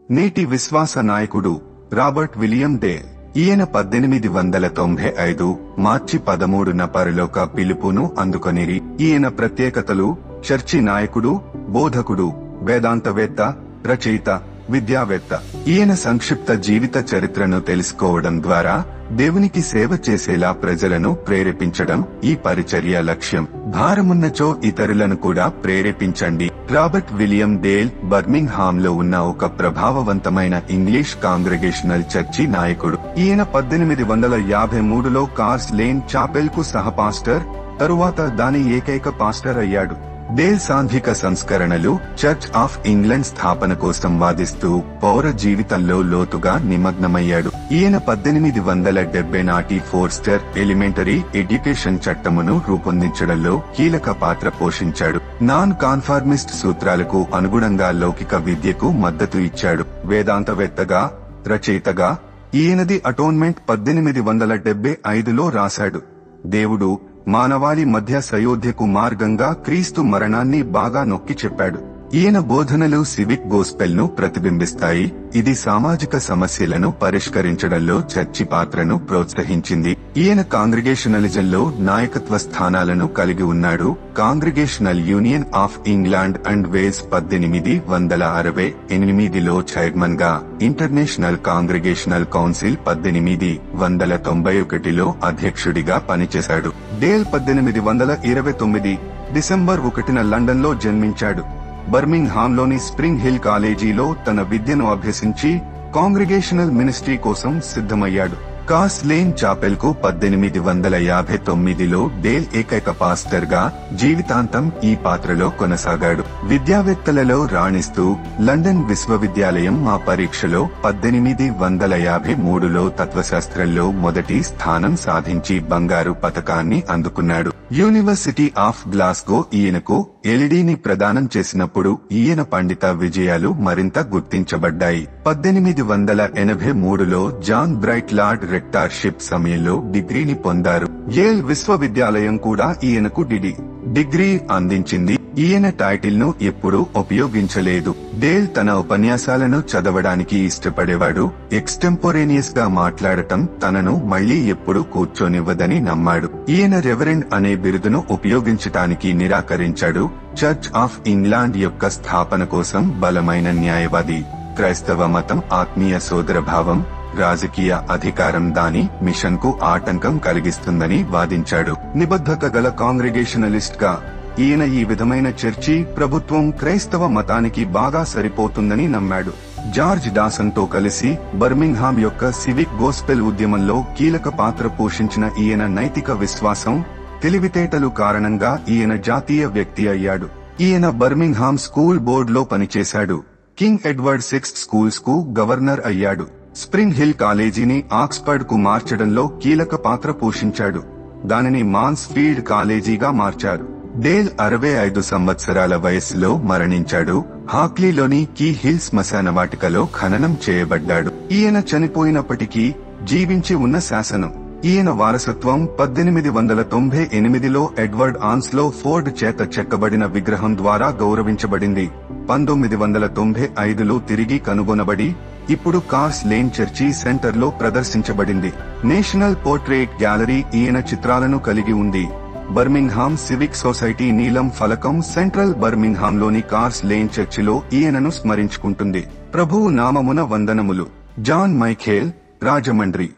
నేటి విశ్వాస నాయకుడు రాబర్ట్ విలియం డేల్. ఈయన 1895 మార్చి 13న పరలోక పిలుపును అందుకొనిరి. ఈయన ప్రత్యేకతలు: చర్చి నాయకుడు, బోధకుడు, వేదాంతవేత్త, రచయిత, విద్యావేత్త. ఈయన సంక్షిప్త జీవిత చరిత్రను తెలుసుకోవడం ద్వారా దేవునికి సేవ చేసేలా ప్రజలను ప్రేరేపించడం ఈ పరిచర్య లక్ష్యం. భారమున్నచో ఇతరులను కూడా ప్రేరేపించండి. రాబర్ట్ విలియం డేల్ బర్మింగ్హామ్ లో ఉన్న ఒక ప్రభావవంతమైన ఇంగ్లీష్ కాంగ్రెగేషనల్ చర్చి నాయకుడు. ఈయన 1853లో కార్స్ లేన్ చాపెల్ కు సహపాస్టర్, తరువాత దాని ఏకైక పాస్టర్ అయ్యాడు. డేల్ సాంఘిక సంస్కరణలు, చర్చ్ ఆఫ్ ఇంగ్లాండ్ స్థాపన కోసం వాదిస్తూ పౌర జీవితంలో లోతుగా నిమగ్నమయ్యాడు. ఈయన 1870 నాటి ఫోర్స్టర్ ఎలిమెంటరీ ఎడ్యుకేషన్ చట్టమును రూపొందించడంలో కీలక పాత్ర పోషించాడు. నాన్ కాన్ఫార్మిస్ట్ సూత్రాలకు అనుగుణంగా లౌకిక విద్యకు మద్దతు ఇచ్చాడు. వేదాంతవేత్తగా, రచయితగా ఈయనది అటోన్మెంట్ 1875లో రాశాడు. దేవుడు మానవాళి మధ్య సయోధ్యకు మార్గంగా క్రీస్తు మరణాన్ని బాగా నొక్కి చెప్పాడు. ఈయన బోధనలు సివిక్ గోస్పెల్ ను ప్రతిబింబిస్తాయి. ఇది సామాజిక సమస్యలను పరిష్కరించడంలో చర్చి పాత్రను ప్రోత్సహించింది. ఈయన కాంగ్రిగేషనలిజంలో నాయకత్వ స్థానాలను కలిగి ఉన్నాడు. Congregational Union of England and Wales 1868లో చైర్మన్ గా, ఇంటర్నేషనల్ కాంగ్రిగేషనల్ కౌన్సిల్ 1891లో అధ్యక్షుడిగా పనిచేశాడు. డేల్ 1829 డిసెంబర్ 1న లండన్ లో జన్మించాడు. బర్మింగ్హామ్ లోని స్ప్రింగ్ హిల్ కాలేజీలో తన విద్యను అభ్యసించి కాంగ్రిగేషనల్ మినిస్ట్రీ కోసం సిద్ధమయ్యాడు. కార్స్ లేన్ చాపెల్ కు 1859లో డేల్ ఏకైక పాస్టర్ గా జీవితాంతం ఈ పాత్రలో కొనసాగాడు. విద్యావేత్తలలో రాణిస్తూ లండన్ విశ్వవిద్యాలయం మా పరీక్షలో 1853లో తత్వశాస్త్రంలో మొదటి స్థానం సాధించి బంగారు పతకాన్ని అందుకున్నాడు. యూనివర్సిటీ ఆఫ్ గ్లాస్గో ఈయనకు ఎల్ఈడీని ప్రదానం చేసినప్పుడు ఈయన పండిత విజయాలు మరింత గుర్తించబడ్డాయి. 1883లో జాన్ బ్రైట్ లార్డ్ రెక్టార్షిప్ సమయంలో డిగ్రీని పొందారు. యేల్ విశ్వవిద్యాలయం కూడా ఈయనకు డిగ్రీ అందించింది. ఈయన టైటిల్ ను ఎప్పుడూ ఉపయోగించలేదు. డేల్ తన ఉపన్యాసాలను చదవడానికి ఇష్టపడేవాడు. ఎక్స్టెంపోరేనియస్ గా మాట్లాడటం తనను మళ్లీ ఎప్పుడు కూర్చోనివ్వదని నమ్మాడు. ఈయన రెవరెండ్ అనే బిరుదును ఉపయోగించటానికి నిరాకరించాడు. చర్చ్ ఆఫ్ ఇంగ్లాండ్ యొక్క స్థాపన కోసం బలమైన న్యాయవాది. క్రైస్తవ మతం ఆత్మీయ సోదరభావం, రాజకీయ అధికారం దాని మిషన్ కు ఆటంకం కలిగిస్తుందని వాదించాడు. నిబద్ధత గల కాంగ్రిగేషనలిస్ట్ గా ఈయన ఈ విధమైన చర్చి, ప్రభుత్వం క్రైస్తవ మతానికి బాగా సరిపోతుందని నమ్మాడు. జార్జ్ డాసన్ తో కలిసి బర్మింగ్హామ్ యొక్క సివిక్ గోస్పెల్ ఉద్యమంలో కీలక పాత్ర పోషించిన ఈయన నైతిక విశ్వాసం, తెలివితేటలు కారణంగా ఈయన జాతీయ వ్యక్తి అయ్యాడు. ఈయన బర్మింగ్హామ్ స్కూల్ బోర్డ్ లో పనిచేశాడు. కింగ్ ఎడ్వర్డ్ 6 స్కూల్స్ కు గవర్నర్ అయ్యాడు. స్ప్రింగ్ హిల్ కాలేజీని ఆక్స్ఫర్డ్ కు మార్చడంలో కీలక పాత్ర పోషించాడు. దానిని మాన్స్ ఫీల్డ్ కాలేజీగా మార్చారు. డేల్ 65 సంవత్సరాల వయస్సులో మరణించాడు. హాక్లీలోని కీ హిల్ శ్మశానవాటికలో ఖననం చేయబడ్డాడు. ఈయన చనిపోయినప్పటికీ జీవించి ఉన్న శాసనం, ఈయన వారసత్వం 1898లో ఎడ్వర్డ్ ఆన్స్లో ఫోర్డ్ చేత చెక్కబడిన విగ్రహం ద్వారా గౌరవించబడింది. 1995లో తిరిగి కనుగొనబడి ఇప్పుడు కార్స్ లేన్ చర్చి సెంటర్లో ప్రదర్శించబడింది. నేషనల్ పోర్ట్రేట్ గ్యాలరీ ఈయన చిత్రాలను కలిగి ఉంది. బర్మింగ్హామ్ సివిక్ సొసైటీ నీలం ఫలకం సెంట్రల్ బర్మింగ్హామ్ లోని కార్స్ లేన్ చర్చిలో ఈయనను స్మరించుకుంటుంది. ప్రభువు నామమున వందనములు. John Michael, Rajahmundry.